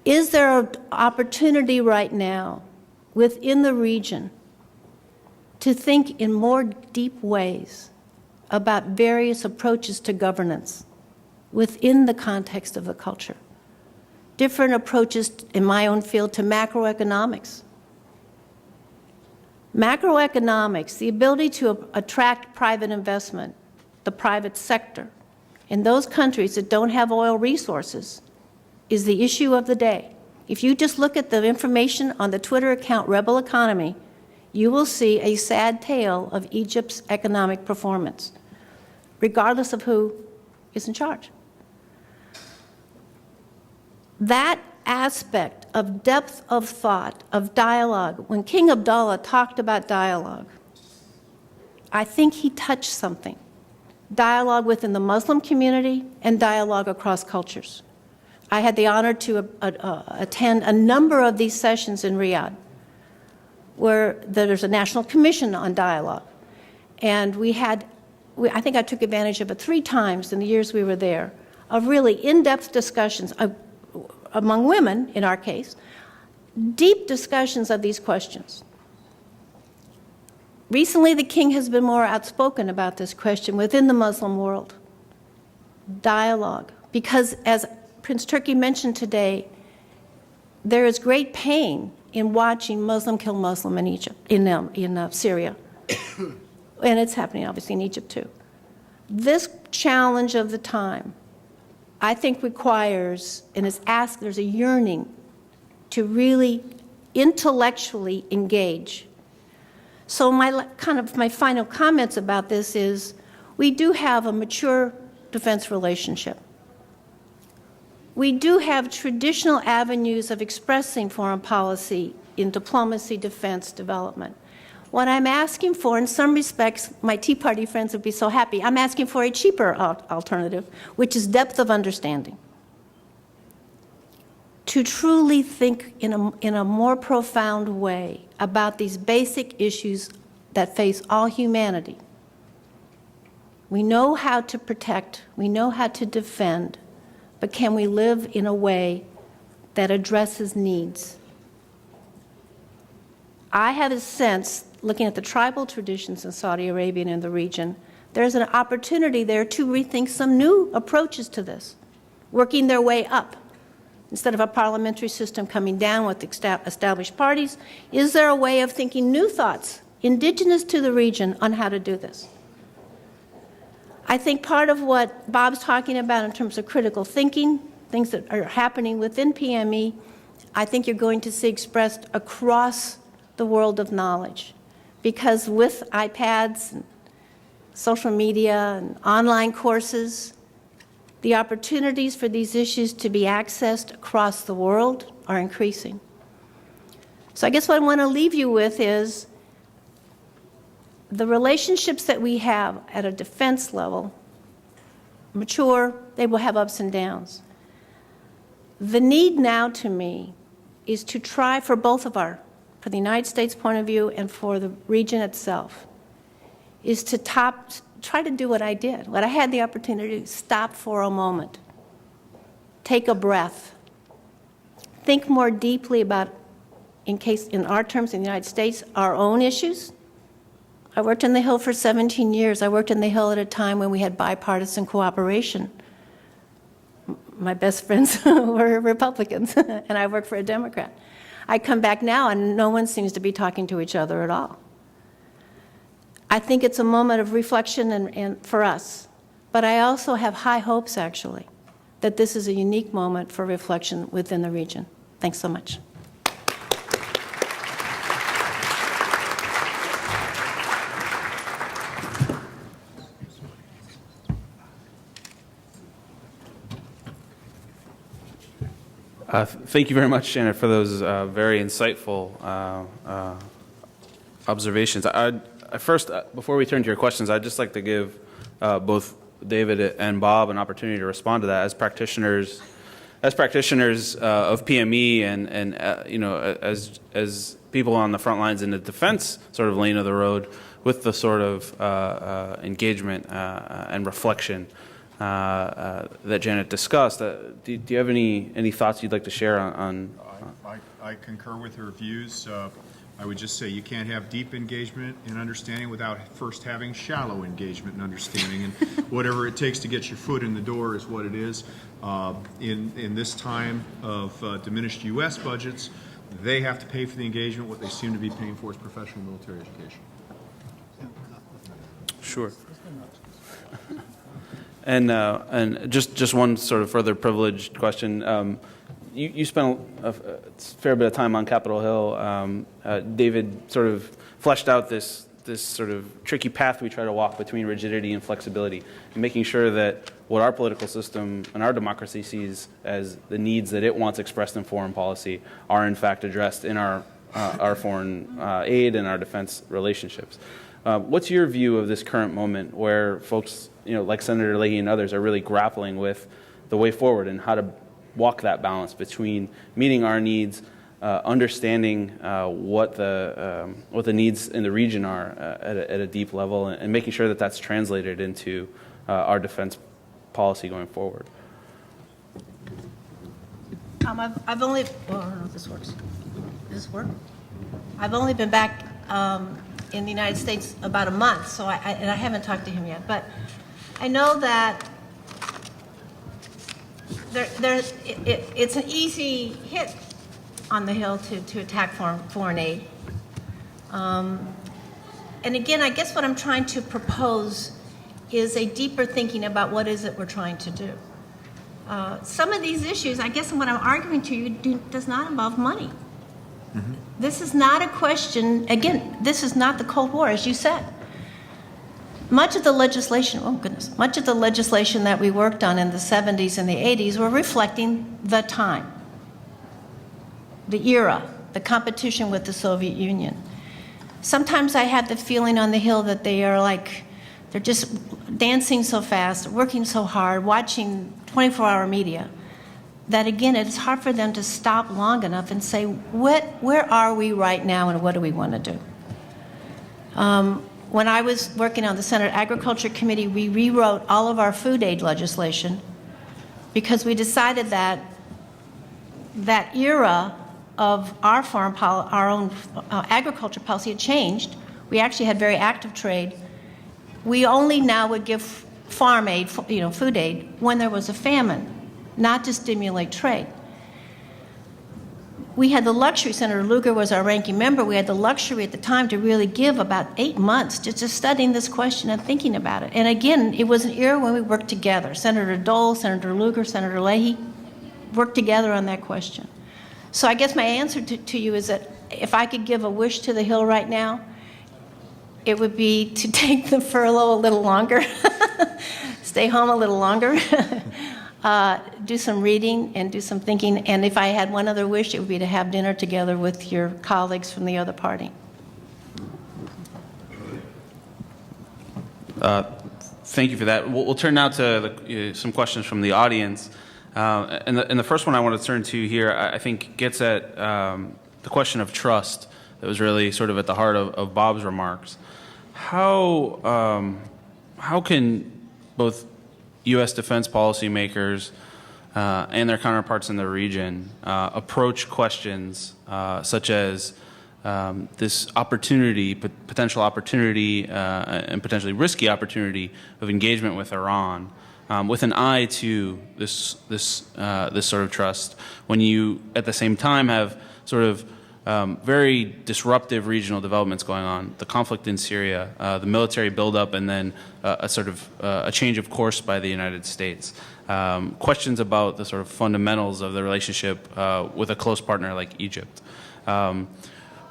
Is there an opportunity right now within the region to think in more deep ways about various approaches to governance within the context of the culture? Different approaches in my own field to macroeconomics. Macroeconomics, the ability to attract private investment, the private sector, in those countries that don't have oil resources is the issue of the day. If you just look at the information on the Twitter account Rebel Economy, you will see a sad tale of Egypt's economic performance, regardless of who is in charge. That aspect of depth of thought, of dialogue, when King Abdullah talked about dialogue, I think he touched something. Dialogue within the Muslim community and dialogue across cultures. I had the honor to attend a number of these sessions in Riyadh, where there's a national commission on dialogue. And I think I took advantage of it 3 times in the years we were there, of really in-depth discussions among women, in our case, deep discussions of these questions. Recently, the king has been more outspoken about this question within the Muslim world. Dialogue. Because as Prince Turki mentioned today, there is great pain in watching Muslim kill Muslim in Egypt, in Syria. And it's happening, obviously, in Egypt, too. This challenge of the time, I think, requires, and is asked, there's a yearning to really intellectually engage. So my final comments about this is, we do have a mature defense relationship. We do have traditional avenues of expressing foreign policy in diplomacy, defense, development. What I'm asking for, in some respects, my Tea Party friends would be so happy, I'm asking for a cheaper alternative, which is depth of understanding. To truly think in a more profound way about these basic issues that face all humanity. We know how to protect, we know how to defend, but can we live in a way that addresses needs? I have a sense, looking at the tribal traditions in Saudi Arabia and in the region, there's an opportunity there to rethink some new approaches to this, working their way up. Instead of a parliamentary system coming down with established parties, is there a way of thinking new thoughts, indigenous to the region, on how to do this? I think part of what Bob's talking about in terms of critical thinking, things that are happening within PME, I think you're going to see expressed across the world of knowledge. Because with iPads and social media and online courses, the opportunities for these issues to be accessed across the world are increasing. So I guess what I want to leave you with is the relationships that we have at a defense level, mature, they will have ups and downs. The need now, to me, is to try for both of our, for the United States point of view and for the region itself, is to try to do what I did, what I had the opportunity to stop for a moment, take a breath, think more deeply about, in our terms in the United States, our own issues. I worked in the Hill for 17 years. I worked in the Hill at a time when we had bipartisan cooperation. My best friends were Republicans, and I worked for a Democrat. I come back now, and no one seems to be talking to each other at all. I think it's a moment of reflection and for us. But I also have high hopes, actually, that this is a unique moment for reflection within the region. Thanks so much. Thank you very much, Janet, for those very insightful observations. First, before we turn to your questions, I'd just like to give both David and Bob an opportunity to respond to that as practitioners of PME and you know, as people on the front lines in the defense sort of lane of the road with the sort of engagement and reflection that Janet discussed. Do you have any thoughts you'd like to share on? I concur with her views. I would just say you can't have deep engagement and understanding without first having shallow engagement and understanding. And whatever it takes to get your foot in the door is what it is. In this time of diminished U.S. budgets, they have to pay for the engagement. What they seem to be paying for is professional military education. Sure. And just one sort of further privileged question. You spent a fair bit of time on Capitol Hill. David sort of fleshed out this sort of tricky path we try to walk between rigidity and flexibility, and making sure that what our political system and our democracy sees as the needs that it wants expressed in foreign policy are in fact addressed in our foreign aid and our defense relationships. What's your view of this current moment where folks, you know, like Senator Leahy and others, are really grappling with the way forward and how to walk that balance between meeting our needs, understanding what the needs in the region are at a deep level, and making sure that that's translated into our defense policy going forward? I've only, well, I don't know if this works. Does this work? I've only been back in the United States about a month, so I haven't talked to him yet. But I know that it's an easy hit on the Hill to attack foreign aid. And again, I guess what I'm trying to propose is a deeper thinking about what is it we're trying to do. Some of these issues, I guess what I'm arguing to you, does not involve money. Mm-hmm. This is not a question, again, this is not the Cold War, as you said. Much of the legislation, oh goodness, much of the legislation that we worked on in the 70s and the 80s were reflecting the time, the era, the competition with the Soviet Union. Sometimes I have the feeling on the Hill that they're just dancing so fast, working so hard, watching 24-hour media, that again, it's hard for them to stop long enough and say, where are we right now and what do we want to do? When I was working on the Senate Agriculture Committee, we rewrote all of our food aid legislation because we decided that that era of our our own agriculture policy had changed. We actually had very active trade. We only now would give farm aid, food aid, when there was a famine, not to stimulate trade. We had the luxury, Senator Lugar was our ranking member, we had the luxury at the time to really give about 8 months to just studying this question and thinking about it. And again, it was an era when we worked together. Senator Dole, Senator Lugar, Senator Leahy worked together on that question. So I guess my answer to you is that if I could give a wish to the Hill right now, it would be to take the furlough a little longer, stay home a little longer, do some reading and do some thinking. And if I had one other wish, it would be to have dinner together with your colleagues from the other party. Thank you for that. We'll turn now to some questions from the audience. And the first one I want to turn to here, I think, gets at the question of trust that was really sort of at the heart of Bob's remarks. How can both U.S. defense policymakers and their counterparts in the region approach questions such as this opportunity, potential opportunity, and potentially risky opportunity of engagement with Iran, with an eye to this sort of trust, when you at the same time have sort of very disruptive regional developments going on, the conflict in Syria, the military buildup, and then a sort of a change of course by the United States. Questions about the sort of fundamentals of the relationship with a close partner like Egypt.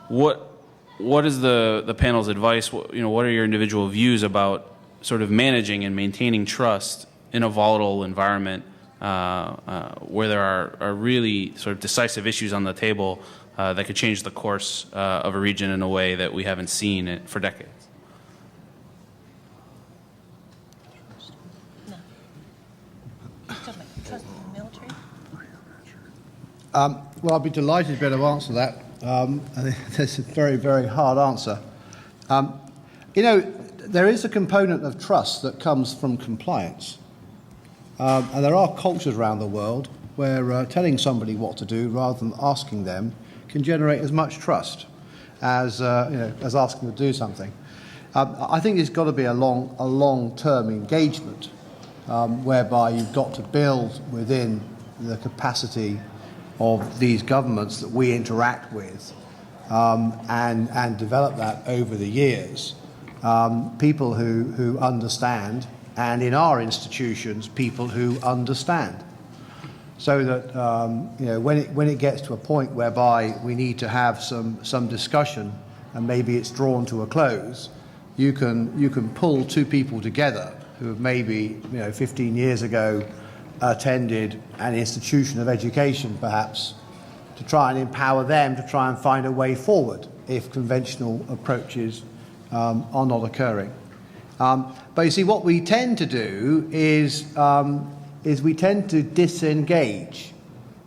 What is the panel's advice? What are your individual views about sort of managing and maintaining trust in a volatile environment where there are really sort of decisive issues on the table that could change the course of a region in a way that we haven't seen it for decades? Well, I'd be delighted to be able to answer that. I think that's a very, very hard answer. There is a component of trust that comes from compliance. And there are cultures around the world where telling somebody what to do rather than asking them can generate as much trust as asking them to do something. I think it's got to be a long-term engagement whereby you've got to build within the capacity of these governments that we interact with and develop that over the years. People who understand, and in our institutions, people who understand. So that when it gets to a point whereby we need to have some discussion and maybe it's drawn to a close, you can pull two people together who have maybe 15 years ago attended an institution of education perhaps, to try and empower them to try and find a way forward if conventional approaches are not occurring. But you see, what we tend to do is we tend to disengage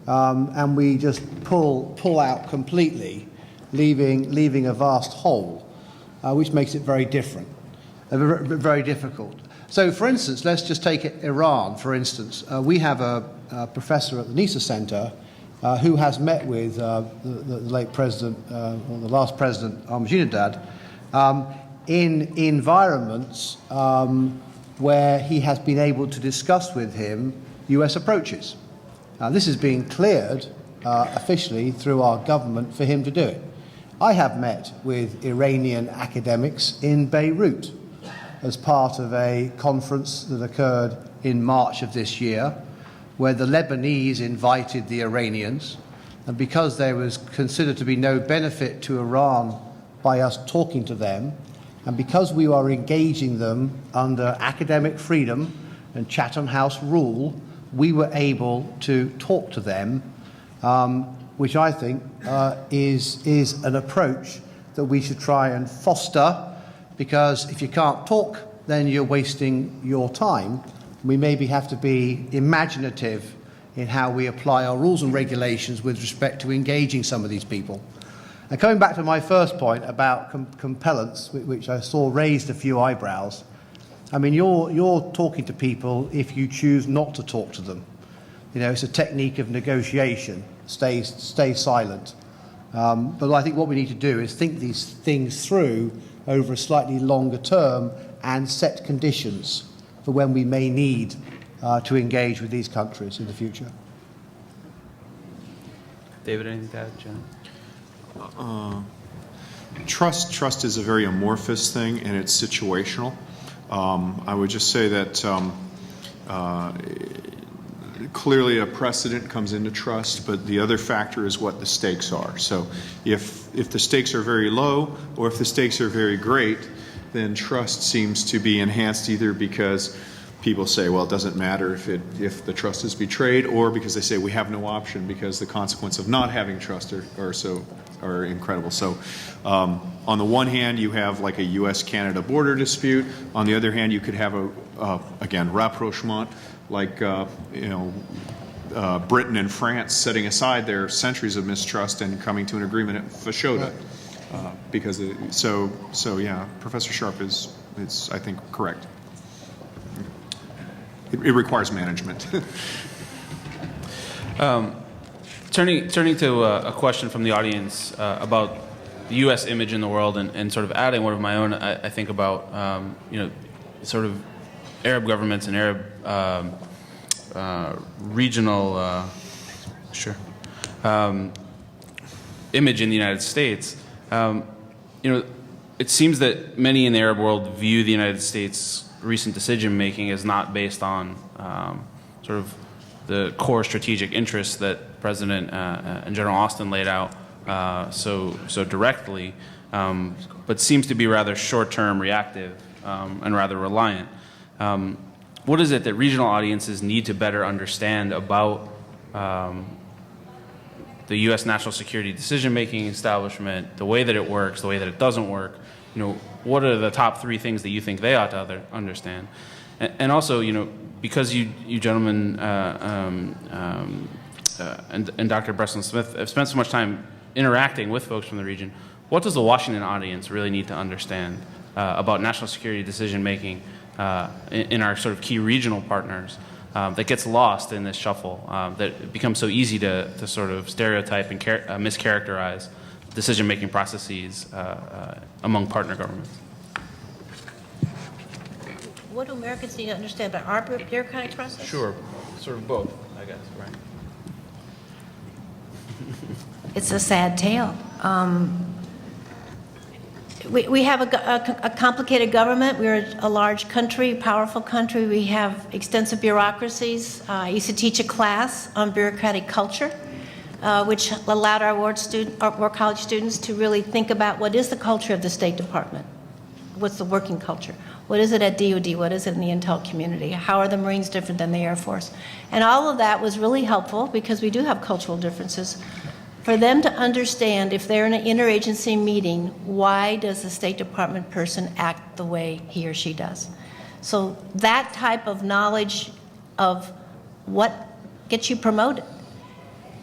and we just pull out completely, leaving a vast hole, which makes it very different, very difficult. So, for instance, let's just take Iran, for instance. We have a professor at the NISA Center who has met with the late president, or the last president, Ahmadinejad, in environments where he has been able to discuss with him US approaches. This is being cleared officially through our government for him to do it. I have met with Iranian academics in Beirut as part of a conference that occurred in March of this year, where the Lebanese invited the Iranians, and because there was considered to be no benefit to Iran by us talking to them, and because we are engaging them under academic freedom and Chatham House rule, we were able to talk to them which I think is an approach that we should try and foster, because if you can't talk, then you're wasting your time. We maybe have to be imaginative in how we apply our rules and regulations with respect to engaging some of these people. And coming back to my first point about compellence, which I saw raised a few eyebrows, I mean, you're talking to people if you choose not to talk to them. You know, it's a technique of negotiation. Stay silent. But I think what we need to do is think these things through over a slightly longer term and set conditions for when we may need to engage with these countries in the future. David, anything to add, Jen? Trust is a very amorphous thing, and it's situational. I would just say that clearly a precedent comes into trust, but the other factor is what the stakes are. So if the stakes are very low or if the stakes are very great, then trust seems to be enhanced either because people say, well, it doesn't matter if the trust is betrayed, or because they say we have no option because the consequence of not having trust are incredible. So on the one hand, you have like a U.S.-Canada border dispute. On the other hand, you could have again, rapprochement, like Britain and France setting aside their centuries of mistrust and coming to an agreement at Fashoda. Yeah, Professor Sharp is I think, correct. It requires management. Turning to a question from the audience about the U.S. image in the world, and sort of adding one of my own, I think about sort of Arab governments and Arab regional image in the United States. It seems that many in the Arab world view the United States' recent decision-making as not based on sort of the core strategic interests that President and General Austin laid out so directly, but seems to be rather short-term, reactive, and rather reliant. What is it that regional audiences need to better understand about the U.S. national security decision-making establishment, the way that it works, the way that it doesn't work? What are the top 3 things that you think they ought to understand? And also, because you gentlemen and Dr. Breslin-Smith have spent so much time interacting with folks from the region, what does the Washington audience really need to understand about national security decision-making in our sort of key regional partners that gets lost in this shuffle, that becomes so easy to sort of stereotype and mischaracterize decision-making processes among partner governments? What do Americans need to understand about our bureaucratic process? Sure, sort of both, I guess, right? It's a sad tale. We have a complicated government. We're a large country, powerful country. We have extensive bureaucracies. I used to teach a class on bureaucratic culture, which allowed our war college students to really think about what is the culture of the State Department. What's the working culture? What is it at DOD? What is it in the intel community? How are the Marines different than the Air Force? And all of that was really helpful because we do have cultural differences. For them to understand, if they're in an interagency meeting, why does the State Department person act the way he or she does? So that type of knowledge of what gets you promoted,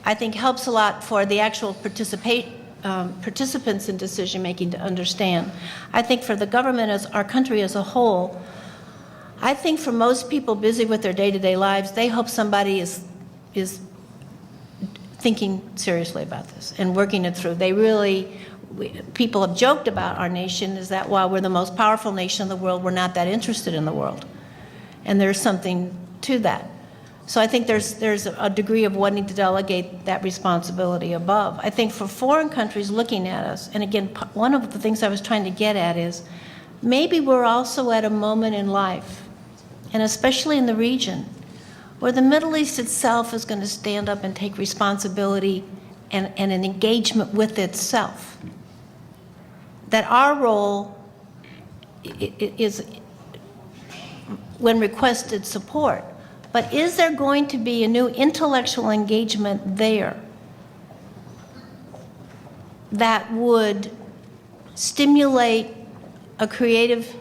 I think helps a lot for the actual participants in decision-making to understand. I think for the government, as our country as a whole, I think for most people busy with their day-to-day lives, they hope somebody is thinking seriously about this and working it through. People have joked about our nation is that while we're the most powerful nation in the world, we're not that interested in the world. And there's something to that. So I think there's a degree of wanting to delegate that responsibility above. I think for foreign countries looking at us, and again, one of the things I was trying to get at is maybe we're also at a moment in life, and especially in the region, where the Middle East itself is going to stand up and take responsibility and an engagement with itself. That our role is, when requested, support. But is there going to be a new intellectual engagement there that would stimulate a creative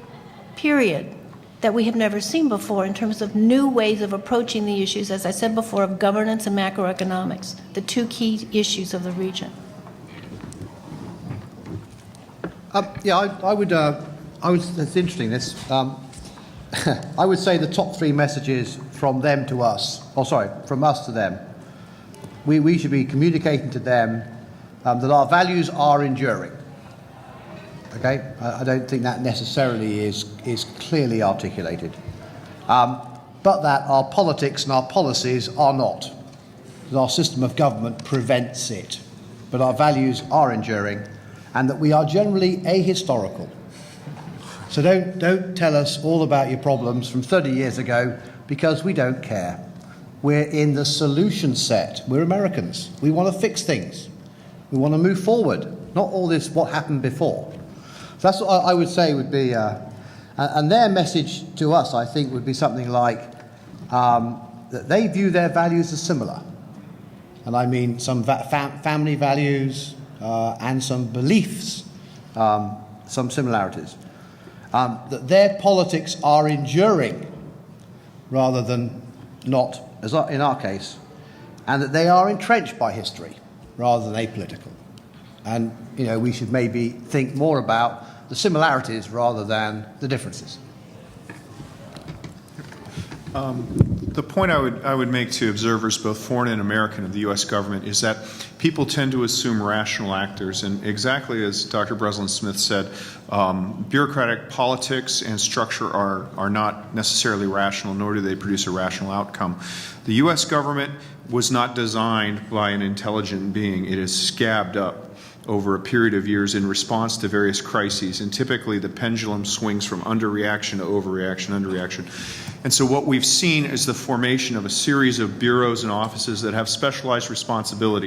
period that we have never seen before in terms of new ways of approaching the issues, as I said before, of governance and macroeconomics, the two key issues of the region. I would. That's interesting. I would say the top three messages from them to us, from us to them. We should be communicating to them that our values are enduring. Okay, I don't think that necessarily is clearly articulated, but that our politics and our policies are not. That our system of government prevents it, but our values are enduring, and that we are generally ahistorical. So don't tell us all about your problems from 30 years ago, because we don't care. We're in the solution set. We're Americans. We want to fix things. We want to move forward, not all this what happened before. So that's what I would say would be, and their message to us, I think, would be something like that they view their values as similar. And I mean some family values and some beliefs, some similarities. That their politics are enduring rather than not, as in our case, and that they are entrenched by history rather than apolitical. And, we should maybe think more about the similarities rather than the differences. The point I would make to observers, both foreign and American, of the U.S. government is that people tend to assume rational actors, and exactly as Dr. Breslin-Smith said, bureaucratic politics and structure are not necessarily rational, nor do they produce a rational outcome. The U.S. government was not designed by an intelligent being. It is scabbed up over a period of years in response to various crises, and typically the pendulum swings from underreaction to overreaction, underreaction. And so what we've seen is the formation of a series of bureaus and offices that have specialized responsibility.